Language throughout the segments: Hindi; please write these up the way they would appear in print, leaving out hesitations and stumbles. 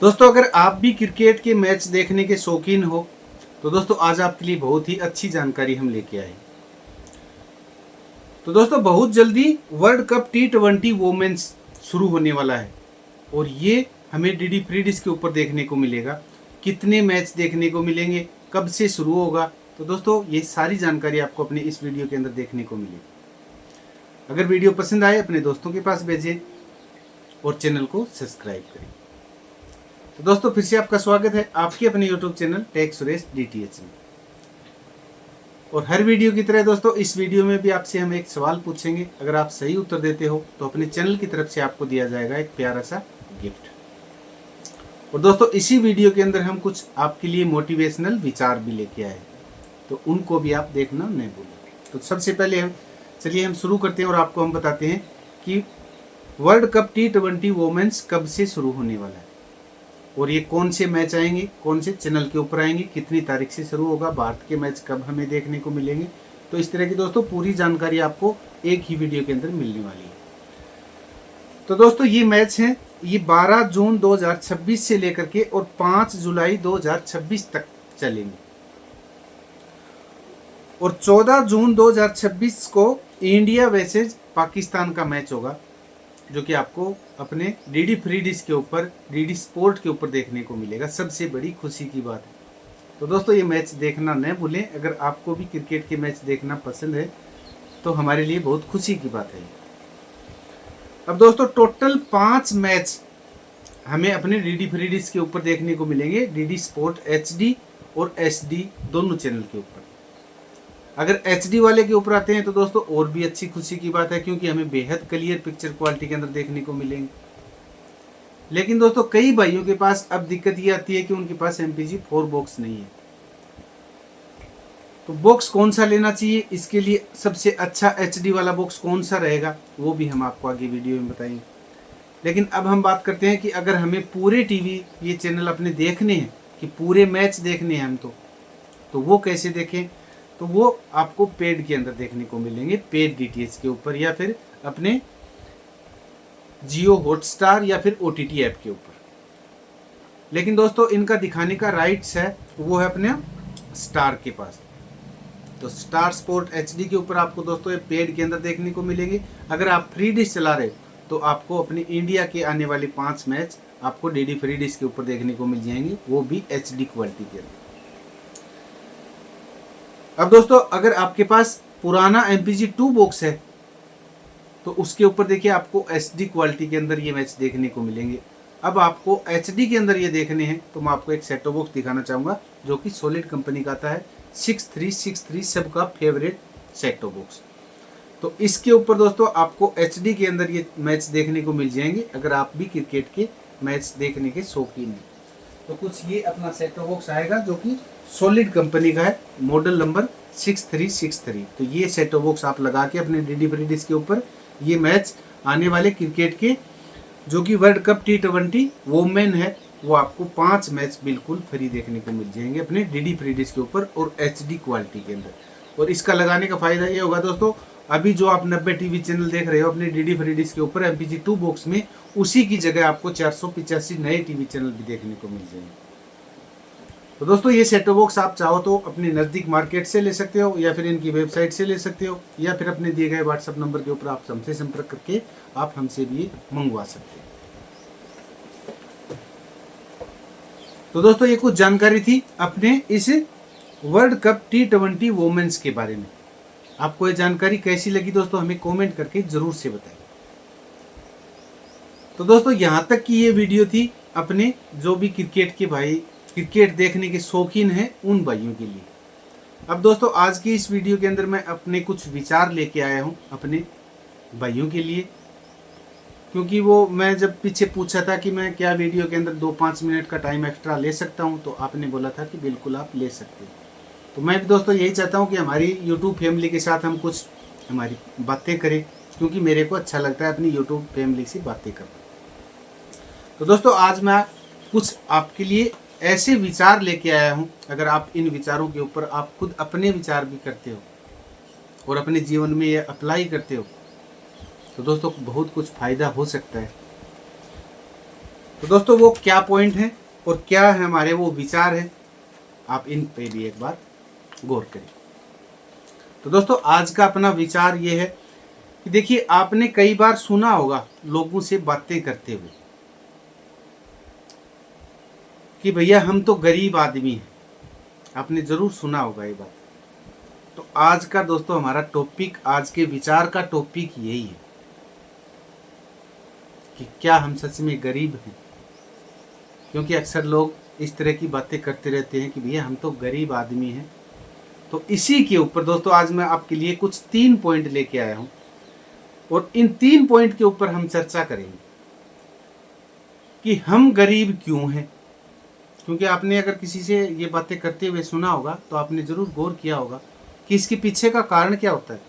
दोस्तों अगर आप भी क्रिकेट के मैच देखने के शौकीन हो तो दोस्तों आज आपके लिए बहुत ही अच्छी जानकारी हम लेके आए। तो दोस्तों बहुत जल्दी वर्ल्ड कप T20 वोमेन्स शुरू होने वाला है और ये हमें डीडी फ्री डिश के ऊपर देखने को मिलेगा। कितने मैच देखने को मिलेंगे, कब से शुरू होगा, तो दोस्तों ये सारी जानकारी आपको अपने इस वीडियो के अंदर देखने को मिलेगी। अगर वीडियो पसंद आए अपने दोस्तों के पास भेजें और चैनल को सब्सक्राइब करें। तो दोस्तों फिर से आपका स्वागत है आपके अपने YouTube channel tech Suresh DTH में। और हर वीडियो की तरह दोस्तों इस वीडियो में भी आपसे हम एक सवाल पूछेंगे। अगर आप सही उत्तर देते हो तो अपने चैनल की तरफ से आपको दिया जाएगा एक प्यारा सा गिफ्ट। और दोस्तों इसी वीडियो के अंदर हम कुछ आपके लिए मोटिवेशनल विचार भी लेके आए, तो उनको भी आप देखना नहीं भूलें। तो सबसे पहले चलिए हम शुरू करते हैं और आपको हम बताते हैं कि वर्ल्ड कप T20 वोमेन्स कब से शुरू होने वाला है और ये कौन से मैच आएंगे, कौन से चैनल के ऊपर आएंगे, कितनी तारीख से शुरू होगा, भारत के मैच कब हमें देखने को मिलेंगे। तो इस तरह की दोस्तों पूरी जानकारी आपको एक ही वीडियो के अंदर मिलने वाली है। तो दोस्तों ये मैच हैं, ये 12 जून 2026 से लेकर के और 5 जुलाई 2026 तक चलेंगे। और 14 जून 2026 को इंडिया वर्सेज पाकिस्तान का मैच होगा, जो कि आपको अपने डीडी फ्री डिश के ऊपर, डीडी स्पोर्ट के ऊपर देखने को मिलेगा। सबसे बड़ी खुशी की बात है। तो दोस्तों ये मैच देखना न भूलें। अगर आपको भी क्रिकेट के मैच देखना पसंद है तो हमारे लिए बहुत खुशी की बात है। अब दोस्तों टोटल 5 मैच हमें अपने डीडी फ्री डिश के ऊपर देखने को मिलेंगे, डीडी स्पोर्ट HD और SD दोनों चैनल के ऊपर। अगर HD वाले के ऊपर आते हैं तो दोस्तों और भी अच्छी खुशी की बात है, क्योंकि हमें बेहद क्लियर पिक्चर क्वालिटी के अंदर देखने को मिलेंगे। लेकिन दोस्तों कई भाइयों के पास अब दिक्कत ये आती है कि उनके पास MPG-4 बॉक्स नहीं है। तो बॉक्स कौन सा लेना चाहिए, इसके लिए सबसे अच्छा HD वाला बॉक्स कौन सा रहेगा, वो भी हम आपको आगे वीडियो में बताएंगे। लेकिन अब हम बात करते हैं कि अगर हमें पूरे टीवी ये चैनल अपने देखने हैं, कि पूरे मैच देखने हैं हम, तो वो कैसे देखें। तो वो आपको पेड के अंदर देखने को मिलेंगे, पेड DTH के ऊपर, या फिर अपने जियो हॉटस्टार या फिर OTT ऐप के ऊपर। लेकिन दोस्तों इनका दिखाने का राइट्स है वो है अपने स्टार के पास। तो स्टार स्पोर्ट HD के ऊपर आपको दोस्तों ये पेड के अंदर देखने को मिलेंगे। अगर आप फ्री डिश चला रहे तो आपको अपने इंडिया के आने वाले 5 मैच आपको डीडी फ्री डिश के ऊपर देखने को मिल जाएंगे, वो भी HD क्वालिटी के अंदर। अब दोस्तों अगर आपके पास पुराना MPG-2 बॉक्स है तो उसके ऊपर देखिए आपको SD क्वालिटी के अंदर ये मैच देखने को मिलेंगे। अब आपको HD के अंदर ये देखने हैं तो मैं आपको एक सेट टॉप बॉक्स दिखाना चाहूँगा, जो कि सॉलिड कंपनी का आता है, 6363 सबका फेवरेट सेट टॉप बॉक्स। तो इसके ऊपर दोस्तों आपको HD के अंदर ये मैच देखने को मिल जाएंगे, अगर आप भी क्रिकेट के मैच देखने के शौकीन हैं। तो कुछ ये अपना सेट टॉप बॉक्स आएगा जो कि सॉलिड कंपनी का है, मॉडल नंबर 6363। तो ये सेट टॉप बॉक्स आप लगा के अपने डीडी फ्री डिश के ऊपर ये मैच आने वाले क्रिकेट के, जो कि वर्ल्ड कप T20 वोमेन है, वो आपको 5 मैच बिल्कुल फ्री देखने को मिल जाएंगे अपने डीडी फ्री डिश के ऊपर और HD क्वालिटी के अंदर। और इसका लगाने का फ़ायदा ये होगा दोस्तों, अभी जो आप 90 टीवी चैनल देख रहे हो अपने डीडी फ्री डिश के ऊपर MPG-2 बॉक्स में, उसी की जगह आपको 485 नए टीवी चैनल भी देखने को मिल जाएंगे। तो दोस्तों ये सेट टॉप बॉक्स आप चाहो तो अपने नज़दीक मार्केट से ले सकते हो, या फिर इनकी वेबसाइट से ले सकते हो, या फिर अपने दिए गए WhatsApp नंबर के ऊपर आप हमसे संपर्क करके आप हमसे भी मंगवा सकते हो। तो दोस्तों ये कुछ जानकारी थी अपने इस वर्ल्ड कप T20 वोमेन्स के बारे में। आपको ये जानकारी कैसी लगी दोस्तों, हमें कमेंट करके ज़रूर से बताएं। तो दोस्तों यहाँ तक की ये वीडियो थी अपने जो भी क्रिकेट के भाई, क्रिकेट देखने के शौकीन हैं, उन भाइयों के लिए। अब दोस्तों आज की इस वीडियो के अंदर मैं अपने कुछ विचार लेके आया हूँ अपने भाइयों के लिए, क्योंकि वो मैं जब पीछे पूछा था कि मैं क्या वीडियो के अंदर 2-5 मिनट का टाइम एक्स्ट्रा ले सकता हूँ, तो आपने बोला था कि बिल्कुल आप ले सकते हो। तो मैं भी दोस्तों यही चाहता हूँ कि हमारी यूट्यूब फैमिली के साथ हम कुछ हमारी बातें करें, क्योंकि मेरे को अच्छा लगता है अपनी यूट्यूब फैमिली से बातें करना। तो दोस्तों आज मैं कुछ आपके लिए ऐसे विचार लेके आया हूँ, अगर आप इन विचारों के ऊपर आप खुद अपने विचार भी करते हो और अपने जीवन में ये अप्लाई करते हो, तो दोस्तों बहुत कुछ फ़ायदा हो सकता है। तो दोस्तों वो क्या पॉइंट है और क्या है हमारे वो विचार है, आप इन पे भी एक बार गौर करें। तो दोस्तों आज का अपना विचार ये है कि देखिए, आपने कई बार सुना होगा लोगों से बातें करते हुए कि भैया हम तो गरीब आदमी हैं, आपने जरूर सुना होगा ये बात। तो आज का दोस्तों हमारा टॉपिक, आज के विचार का टॉपिक यही है कि क्या हम सच में गरीब हैं। क्योंकि अक्सर लोग इस तरह की बातें करते रहते हैं कि भैया हम तो गरीब आदमी हैं। तो इसी के ऊपर दोस्तों आज मैं आपके लिए कुछ 3 पॉइंट लेके आया हूं और इन 3 पॉइंट के ऊपर हम चर्चा करेंगे कि हम गरीब क्यों हैं। क्योंकि आपने अगर किसी से ये बातें करते हुए सुना होगा तो आपने जरूर गौर किया होगा कि इसके पीछे का कारण क्या होता है।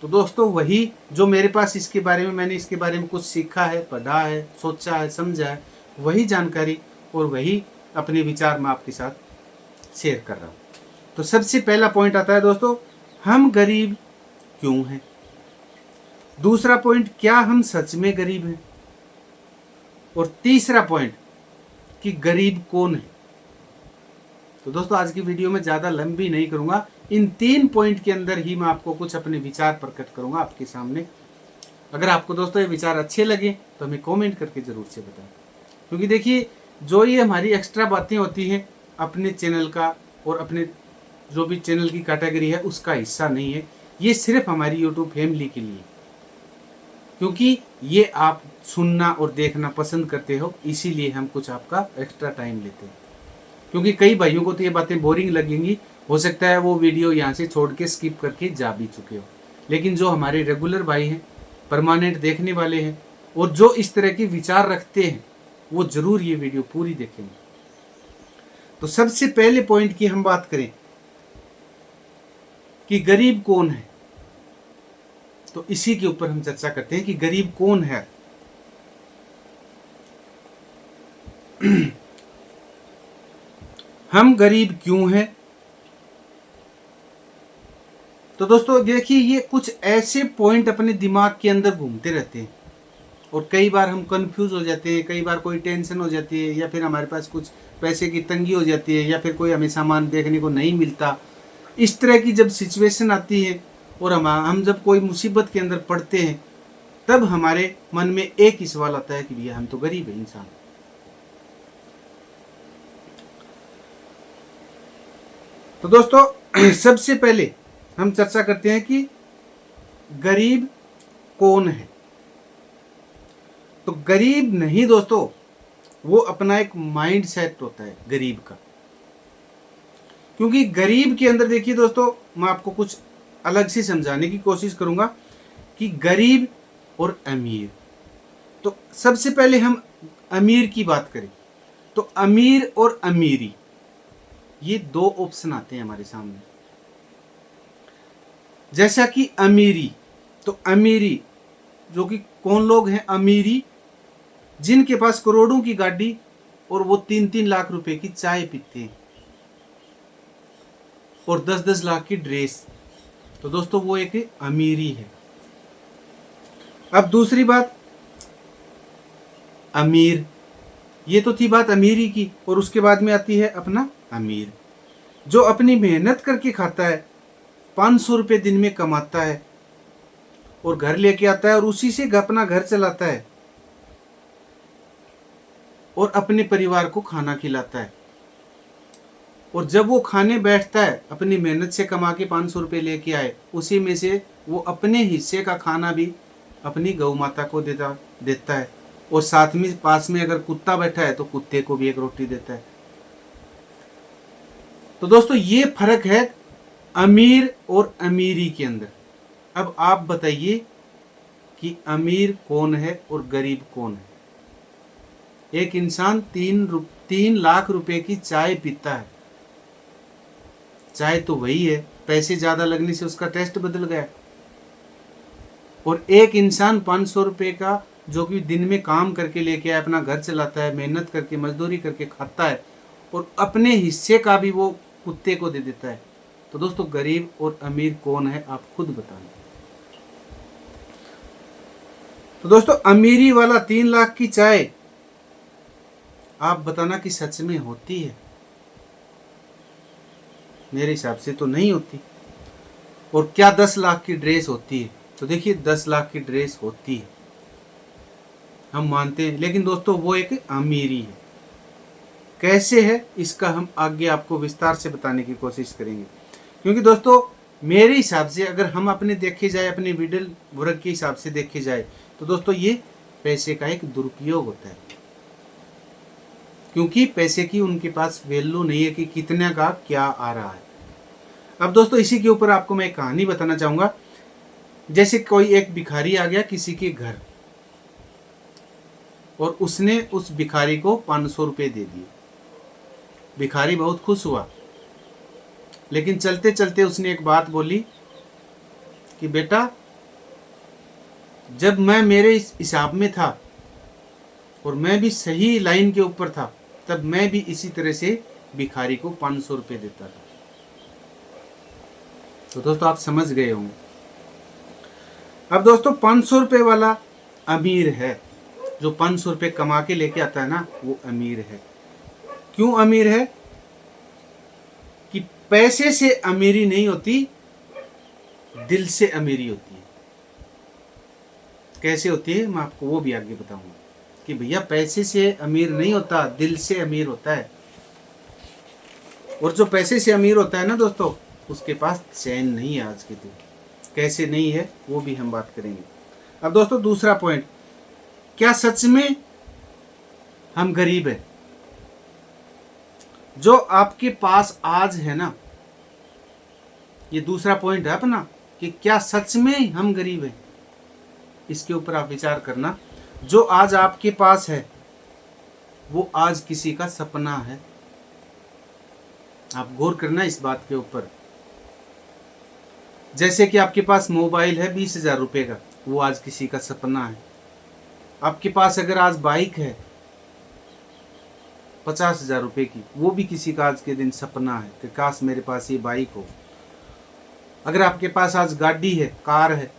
तो दोस्तों वही जो मेरे पास इसके बारे में, मैंने इसके बारे में कुछ सीखा है, पढ़ा है, सोचा है, समझा है, वही जानकारी और वही अपने विचार मैं आपके साथ शेयर कर रहा हूँ। तो सबसे पहला पॉइंट आता है दोस्तों, हम गरीब क्यों हैं। दूसरा पॉइंट, क्या हम सच में गरीब हैं। और तीसरा पॉइंट कि गरीब कौन है। तो दोस्तों आज की वीडियो में ज़्यादा लंबी नहीं करूंगा, इन 3 पॉइंट के अंदर ही मैं आपको कुछ अपने विचार प्रकट करूंगा आपके सामने। अगर आपको दोस्तों ये विचार अच्छे लगे तो हमें कमेंट करके ज़रूर से बताएं। क्योंकि देखिए, जो ये हमारी एक्स्ट्रा बातें होती हैं अपने चैनल का और अपने जो भी चैनल की कैटेगरी है उसका हिस्सा नहीं है, ये सिर्फ हमारी यूट्यूब फैमिली के लिए, क्योंकि ये आप सुनना और देखना पसंद करते हो, इसीलिए हम कुछ आपका एक्स्ट्रा टाइम लेते हैं। क्योंकि कई भाइयों को तो ये बातें बोरिंग लगेंगी, हो सकता है वो वीडियो यहाँ से छोड़ के स्किप करके जा भी चुके हो, लेकिन जो हमारे रेगुलर भाई हैं, परमानेंट देखने वाले हैं और जो इस तरह के विचार रखते हैं, वो जरूर ये वीडियो पूरी देखेंगे। तो सबसे पहले पॉइंट की हम बात करें कि गरीब कौन है, तो इसी के ऊपर हम चर्चा करते हैं कि गरीब कौन है। हम गरीब क्यों हैं। तो दोस्तों देखिए, ये कुछ ऐसे पॉइंट अपने दिमाग के अंदर घूमते रहते हैं और कई बार हम कंफ्यूज हो जाते हैं, कई बार कोई टेंशन हो जाती है, या फिर हमारे पास कुछ पैसे की तंगी हो जाती है, या फिर कोई हमें सामान देखने को नहीं मिलता। इस तरह की जब सिचुएशन आती है और हम जब कोई मुसीबत के अंदर पड़ते हैं, तब हमारे मन में एक ही सवाल आता है कि भैया हम तो गरीब है इंसान। तो दोस्तों सबसे पहले हम चर्चा करते हैं कि गरीब कौन है। तो गरीब नहीं दोस्तों, वो अपना एक माइंड सेट होता है गरीब का। क्योंकि गरीब के अंदर देखिए दोस्तों, मैं आपको कुछ अलग से समझाने की कोशिश करूंगा कि गरीब और अमीर। तो सबसे पहले हम अमीर की बात करें तो अमीर और अमीरी, ये 2 ऑप्शन आते हैं हमारे सामने। जैसा कि अमीरी, तो अमीरी जो कि कौन लोग हैं, अमीरी जिनके पास करोड़ों की गाड़ी और वो 3-3 लाख रुपए की चाय पीते हैं और 10-10 लाख की ड्रेस। तो दोस्तों वो एक अमीरी है। अब दूसरी बात, अमीर, ये तो थी बात अमीरी की, और उसके बाद में आती है अपना अमीर, जो अपनी मेहनत करके खाता है, 500 रुपये दिन में कमाता है और घर लेके आता है और उसी से अपना घर चलाता है और अपने परिवार को खाना खिलाता है। और जब वो खाने बैठता है, अपनी मेहनत से कमा के 500 रुपये लेके आए, उसी में से वो अपने हिस्से का खाना भी अपनी गौ माता को देता है और साथ में पास में अगर कुत्ता बैठा है तो कुत्ते को भी एक रोटी देता है। तो दोस्तों ये फर्क है अमीर और अमीरी के अंदर। अब आप बताइए कि अमीर कौन है और गरीब कौन है। एक इंसान 3 लाख रुपए की चाय पीता है, चाय तो वही है, पैसे ज्यादा लगने से उसका टेस्ट बदल गया। और एक इंसान 500 रुपये का जो कि दिन में काम करके लेके आए, अपना घर चलाता है, मेहनत करके मजदूरी करके खाता है और अपने हिस्से का भी वो कुत्ते को दे देता है। तो दोस्तों गरीब और अमीर कौन है, आप खुद बताएं। तो दोस्तों अमीरी वाला 3 लाख की चाय आप बताना कि सच में होती है? मेरे हिसाब से तो नहीं होती। और क्या 10 लाख की ड्रेस होती है? तो देखिए 10 लाख की ड्रेस होती है, हम मानते हैं, लेकिन दोस्तों वो एक अमीरी है। कैसे है इसका हम आगे आपको विस्तार से बताने की कोशिश करेंगे। क्योंकि दोस्तों मेरे हिसाब से अगर हम अपने देखे जाए, अपने मिडिल वर्ग के हिसाब से देखे जाए, तो दोस्तों ये पैसे का एक दुरुपयोग होता है। क्योंकि पैसे की उनके पास वैल्यू नहीं है कि कितने का क्या आ रहा है। अब दोस्तों इसी के ऊपर आपको मैं एक कहानी बताना चाहूंगा। जैसे कोई एक भिखारी आ गया किसी के घर और उसने उस भिखारी को 500 रुपये दे दिए। भिखारी बहुत खुश हुआ, लेकिन चलते चलते उसने एक बात बोली कि बेटा, जब मैं मेरे इस हिसाब में था और मैं भी सही लाइन के ऊपर था, तब मैं भी इसी तरह से भिखारी को 500 रुपये देता था। तो दोस्तों आप समझ गए होंगे। अब दोस्तों 500 रुपये वाला अमीर है, जो 500 रुपये कमा के लेके आता है ना, वो अमीर है। क्यों अमीर है? कि पैसे से अमीरी नहीं होती, दिल से अमीरी होती है। कैसे होती है मैं आपको वो भी आगे बताऊंगा कि भैया पैसे से अमीर नहीं होता, दिल से अमीर होता है। और जो पैसे से अमीर होता है ना दोस्तों, उसके पास चैन नहीं है आज के दिन। कैसे नहीं है वो भी हम बात करेंगे। अब दोस्तों दूसरा पॉइंट, क्या सच में हम गरीब हैं? जो आपके पास आज है ना, ये दूसरा पॉइंट है अपना, कि क्या सच में हम गरीब हैं? इसके ऊपर आप विचार करना। जो आज आपके पास है वो आज किसी का सपना है। आप गौर करना इस बात के ऊपर। जैसे कि आपके पास मोबाइल है 20,000 रुपये का, वो आज किसी का सपना है। आपके पास अगर आज बाइक है 50,000 रुपये की, वो भी किसी का आज के दिन सपना है कि काश मेरे पास ये बाइक हो। अगर आपके पास आज गाड़ी है, कार है,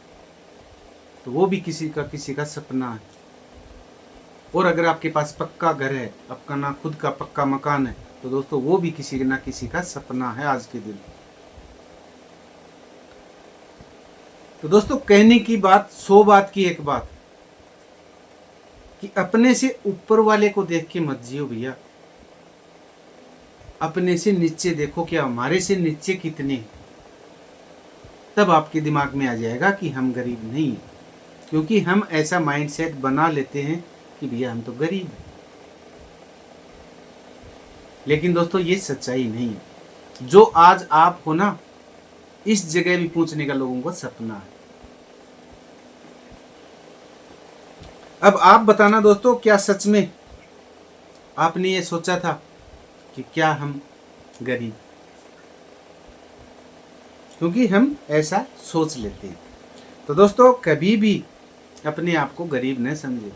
तो वो भी किसी का सपना है। और अगर आपके पास पक्का घर है, आपका ना खुद का पक्का मकान है, तो दोस्तों वो भी किसी ना किसी का सपना है आज के दिन। तो दोस्तों कहने की बात 100 बात की एक बात, कि अपने से ऊपर वाले को देख के मत जियो भैया। अपने से नीचे देखो, क्या हमारे से नीचे कितने हैं। तब आपके दिमाग में आ जाएगा कि हम गरीब नहीं हैं। क्योंकि हम ऐसा माइंडसेट बना लेते हैं कि भैया हम तो गरीब हैं। लेकिन दोस्तों ये सच्चाई नहीं है। जो आज आप हो ना, इस जगह भी पहुंचने का लोगों का सपना है। अब आप बताना दोस्तों, क्या सच में आपने ये सोचा था कि क्या हम गरीब? क्योंकि हम ऐसा सोच लेते हैं। तो दोस्तों कभी भी अपने आप को गरीब न समझे।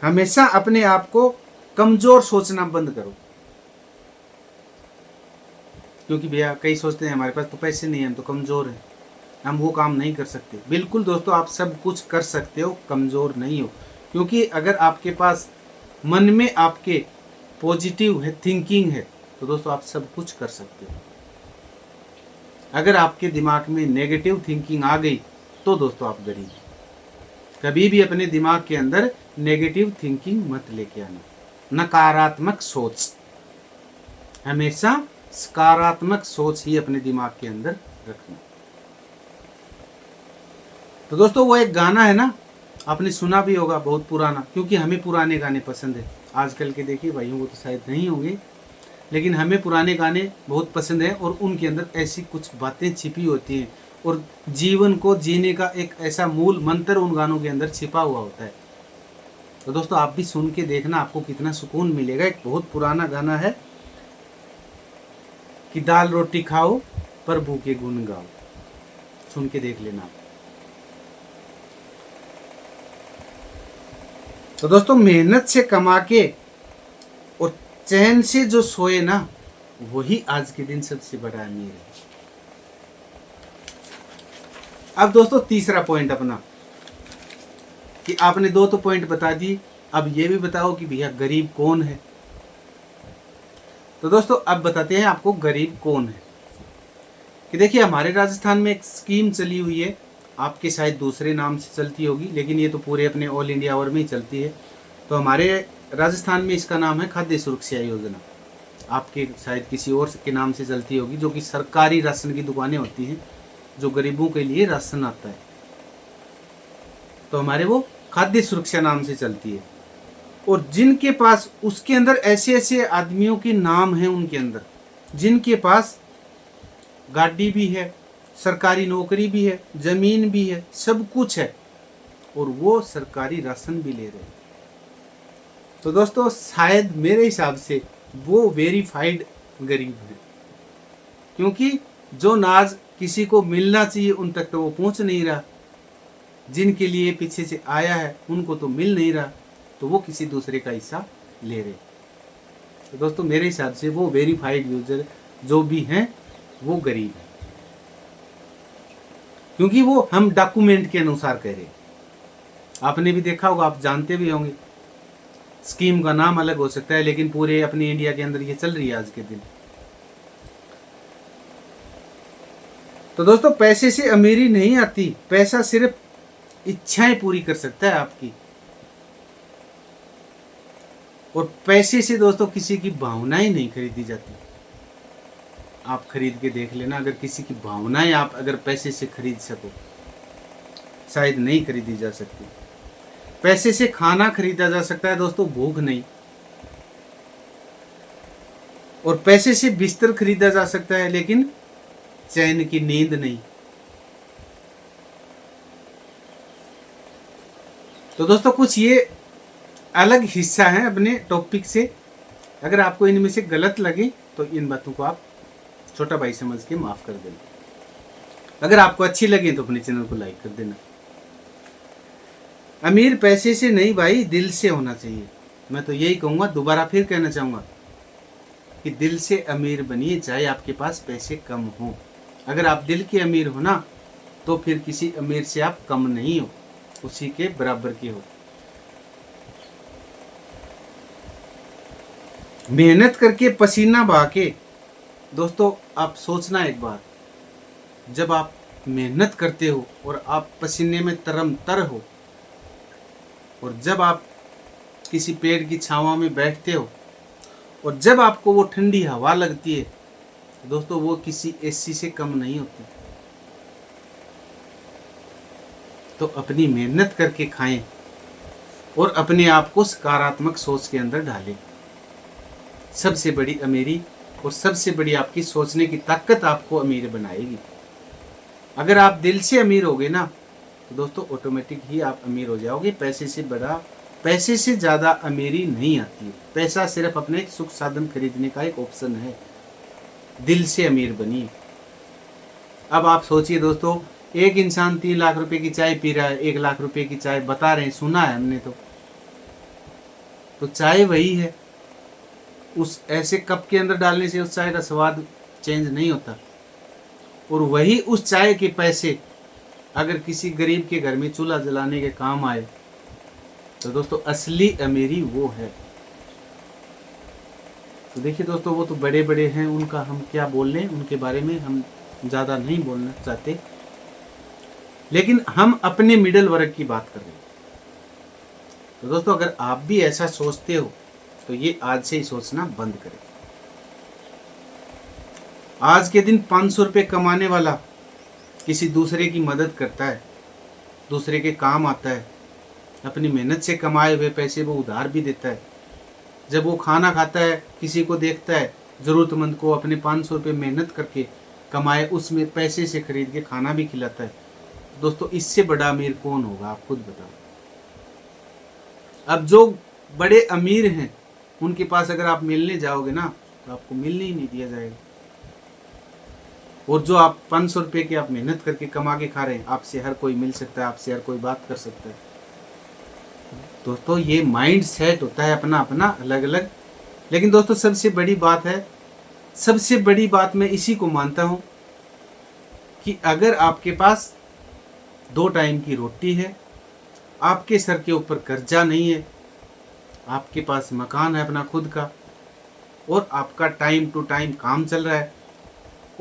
हमेशा अपने आप को कमजोर सोचना बंद करो। क्योंकि भैया कई सोचते हैं हमारे पास तो पैसे नहीं है, हम तो कमजोर हैं, हम वो काम नहीं कर सकते। बिल्कुल दोस्तों आप सब कुछ कर सकते हो, कमजोर नहीं हो। क्योंकि अगर आपके पास मन में आपके पॉजिटिव है थिंकिंग है, तो दोस्तों आप सब कुछ कर सकते हो। अगर आपके दिमाग में नेगेटिव थिंकिंग आ गई, तो दोस्तों आप गरीब। कभी भी अपने दिमाग के अंदर नेगेटिव थिंकिंग मत लेके आना। नकारात्मक सोच, हमेशा सकारात्मक सोच ही अपने दिमाग के अंदर रखना। तो दोस्तों वो एक गाना है ना, आपने सुना भी होगा, बहुत पुराना, क्योंकि हमें पुराने गाने पसंद है। आजकल के देखिए भाइयों को तो शायद नहीं होंगे, लेकिन हमें पुराने गाने बहुत पसंद है। और उनके अंदर ऐसी कुछ बातें छिपी होती हैं, और जीवन को जीने का एक ऐसा मूल मंत्र उन गानों के अंदर छिपा हुआ होता है। तो दोस्तों आप भी सुन के देखना, आपको कितना सुकून मिलेगा। एक बहुत पुराना गाना है कि दाल रोटी खाओ प्रभु के गुण गाओ। सुन के देख लेना। तो दोस्तों मेहनत से कमा के और चैन से जो सोए ना, वही आज के दिन सबसे बड़ा अमीर है। अब दोस्तों तीसरा पॉइंट अपना, कि आपने दो तो पॉइंट बता दी अब ये भी बताओ कि भैया गरीब कौन है। तो दोस्तों अब बताते हैं आपको गरीब कौन है। कि देखिए हमारे राजस्थान में एक स्कीम चली हुई है, आपके शायद दूसरे नाम से चलती होगी, लेकिन ये तो पूरे अपने ऑल इंडिया ओवर में ही चलती है। तो हमारे राजस्थान में इसका नाम है खाद्य सुरक्षा योजना। आपके शायद किसी और के नाम से चलती होगी, जो कि सरकारी राशन की दुकानें होती हैं जो गरीबों के लिए राशन आता है। तो हमारे वो खाद्य सुरक्षा नाम से चलती है। और जिनके पास, उसके अंदर ऐसे ऐसे आदमियों के नाम हैं उनके अंदर, जिनके पास गाड़ी भी है, सरकारी नौकरी भी है, जमीन भी है, सब कुछ है, और वो सरकारी राशन भी ले रहे हैं। तो दोस्तों शायद मेरे हिसाब से वो वेरीफाइड गरीब है, क्योंकि जो नाज किसी को मिलना चाहिए उन तक तो वो पहुंच नहीं रहा, जिनके लिए पीछे से आया है उनको तो मिल नहीं रहा, तो वो किसी दूसरे का हिस्सा ले रहे। तो दोस्तों मेरे हिसाब से वो वेरीफाइड यूजर जो भी हैं वो गरीब है, क्योंकि वो हम डॉक्यूमेंट के अनुसार कह रहे हैं। आपने भी देखा होगा, आप जानते भी होंगे, स्कीम का नाम अलग हो सकता है लेकिन पूरे अपने इंडिया के अंदर ये चल रही है आज के दिन। तो दोस्तों पैसे से अमीरी नहीं आती, पैसा सिर्फ इच्छाएं पूरी कर सकता है आपकी। और पैसे से दोस्तों किसी की भावनाएं नहीं खरीदी जाती। आप खरीद के देख लेना, अगर किसी की भावनाएं आप अगर पैसे से खरीद सको, शायद नहीं खरीदी जा सकती। पैसे से खाना खरीदा जा सकता है दोस्तों, भूख नहीं। और पैसे से बिस्तर खरीदा जा सकता है, लेकिन चैन की नींद नहीं। तो दोस्तों कुछ ये अलग हिस्सा है अपने टॉपिक से। अगर आपको इनमें से गलत लगे तो इन बातों को आप छोटा भाई समझ के माफ कर देना। अगर आपको अच्छी लगे तो अपने चैनल को लाइक कर देना। अमीर पैसे से नहीं भाई, दिल से होना चाहिए। मैं तो यही कहूँगा, दोबारा फिर कहना चाहूँगा कि दिल से अमीर बनिए, चाहे आपके पास पैसे कम हो। अगर आप दिल के अमीर हो ना, तो फिर किसी अमीर से आप कम नहीं हो, उसी के बराबर के हो। मेहनत करके पसीना बहा के, दोस्तों आप सोचना एक बार, जब आप मेहनत करते हो और आप पसीने में तरम तर हो, और जब आप किसी पेड़ की छांव में बैठते हो, और जब आपको वो ठंडी हवा लगती है, दोस्तों वो किसी एसी से कम नहीं होती। तो अपनी मेहनत करके खाएं और अपने आप को सकारात्मक सोच के अंदर डालें। सबसे बड़ी अमीरी और सबसे बड़ी आपकी सोचने की ताकत आपको अमीर बनाएगी। अगर आप दिल से अमीर होगे ना, तो दोस्तों ऑटोमेटिक ही आप अमीर हो जाओगे। पैसे से बड़ा, पैसे से ज़्यादा अमीरी नहीं आती है। पैसा सिर्फ अपने सुख साधन खरीदने का एक ऑप्शन है। दिल से अमीर बनिए। अब आप सोचिए दोस्तों, एक इंसान 3 लाख रुपए की चाय पी रहा है, 1 लाख रुपए की चाय बता रहे हैं, सुना है हमने। तो चाय वही है, उस ऐसे कप के अंदर डालने से उस चाय का स्वाद चेंज नहीं होता। और वही उस चाय के पैसे अगर किसी गरीब के घर में चूल्हा जलाने के काम आए, तो दोस्तों असली अमीरी वो है। तो देखिए दोस्तों, वो तो बड़े बड़े हैं, उनका हम क्या बोल लें, उनके बारे में हम ज़्यादा नहीं बोलना चाहते, लेकिन हम अपने मिडिल वर्ग की बात कर रहे हैं। तो दोस्तों अगर आप भी ऐसा सोचते हो तो ये आज से ही सोचना बंद करें। आज के दिन 500 रुपये कमाने वाला किसी दूसरे की मदद करता है, दूसरे के काम आता है, अपनी मेहनत से कमाए हुए पैसे वो उधार भी देता है। जब वो खाना खाता है, किसी को देखता है ज़रूरतमंद को, अपने 500 रुपये मेहनत करके कमाए उसमें पैसे से खरीद के खाना भी खिलाता है। दोस्तों इससे बड़ा अमीर कौन होगा, आप खुद बताओ। अब जो बड़े अमीर हैं उनके पास अगर आप मिलने जाओगे ना, तो आपको मिलने ही नहीं दिया जाएगा। और जो आप 500 रुपये की आप मेहनत करके कमा के खा रहे हैं, आपसे हर कोई मिल सकता है, आपसे हर कोई बात कर सकता है। दोस्तों ये माइंड सेट होता है अपना अपना अलग अलग। लेकिन दोस्तों सबसे बड़ी बात है, सबसे बड़ी बात मैं इसी को मानता हूँ कि अगर आपके पास 2 टाइम की रोटी है, आपके सर के ऊपर कर्जा नहीं है, आपके पास मकान है अपना खुद का, और आपका टाइम टू टाइम काम चल रहा है,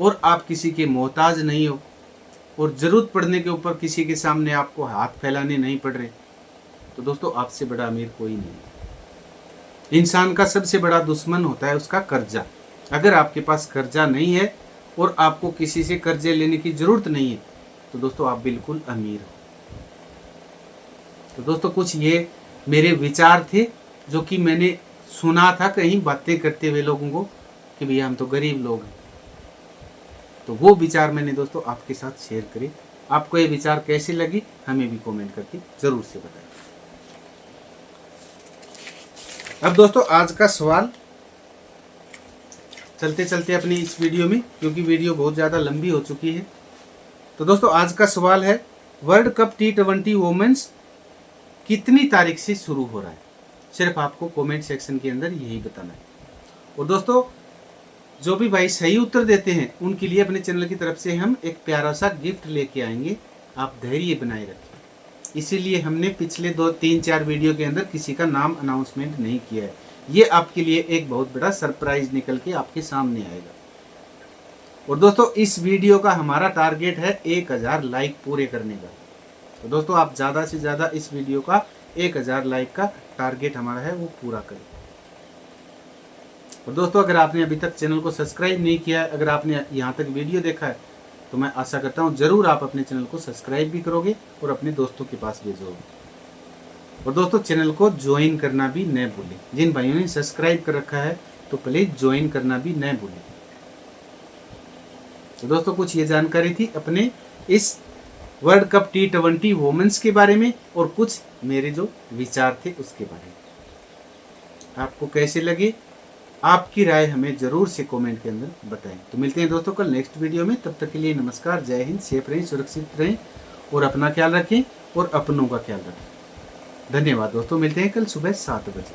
और आप किसी के मोहताज नहीं हो, और ज़रूरत पड़ने के ऊपर किसी के सामने आपको हाथ फैलाने नहीं पड़ रहे, तो दोस्तों आपसे बड़ा अमीर कोई नहीं है। इंसान का सबसे बड़ा दुश्मन होता है उसका कर्जा। अगर आपके पास कर्जा नहीं है और आपको किसी से कर्जे लेने की ज़रूरत नहीं है, तो दोस्तों आप बिल्कुल अमीर हो। तो दोस्तों कुछ ये मेरे विचार थे जो कि मैंने सुना था कहीं बातें करते हुए लोगों को कि भैया हम तो गरीब लोग हैं। तो वो विचार मैंने दोस्तों आपके साथ शेयर करे। आपको ये विचार कैसी लगी हमें भी कमेंट करके ज़रूर से बताएं। अब दोस्तों आज का सवाल, चलते चलते अपनी इस वीडियो में, क्योंकि वीडियो बहुत ज़्यादा लंबी हो चुकी है। तो दोस्तों आज का सवाल है, वर्ल्ड कप T20 वोमेन्स कितनी तारीख से शुरू हो रहा है? सिर्फ आपको कमेंट सेक्शन के अंदर यही बताना है। और दोस्तों जो भी भाई सही उत्तर देते हैं उनके लिए अपने चैनल की तरफ से हम एक प्यारा सा गिफ्ट लेके आएंगे। आप धैर्य बनाए रखें। इसीलिए हमने पिछले 2-3-4 वीडियो के अंदर किसी का नाम अनाउंसमेंट नहीं किया है। ये आपके लिए एक बहुत बड़ा सरप्राइज निकल के आपके सामने आएगा। और दोस्तों इस वीडियो का हमारा टारगेट है 1000 लाइक पूरे करने का। तो दोस्तों आप ज़्यादा से ज़्यादा इस वीडियो का 1000 लाइक का टारगेट हमारा है वो पूरा करें। और दोस्तों अगर आपने अभी तक चैनल को सब्सक्राइब नहीं किया है, अगर आपने यहाँ तक वीडियो देखा है, तो मैं आशा करता हूँ ज़रूर आप अपने चैनल को सब्सक्राइब भी करोगे और अपने दोस्तों के पास भेजोगे। और दोस्तों चैनल को ज्वाइन करना भी न भूलें। जिन भाइयों ने सब्सक्राइब कर रखा है तो प्लीज़ ज्वाइन करना भी न भूलें। तो दोस्तों कुछ ये जानकारी थी अपने इस वर्ल्ड कप T20 वोमेन्स के बारे में, और कुछ मेरे जो विचार थे उसके बारे में। आपको कैसे लगे आपकी राय हमें ज़रूर से कमेंट के अंदर बताएं। तो मिलते हैं दोस्तों कल नेक्स्ट वीडियो में। तब तक के लिए नमस्कार, जय हिंद, सेफ रहें, सुरक्षित रहें और अपना ख्याल रखें और अपनों का ख्याल रखें। धन्यवाद दोस्तों, मिलते हैं कल सुबह 7 बजे।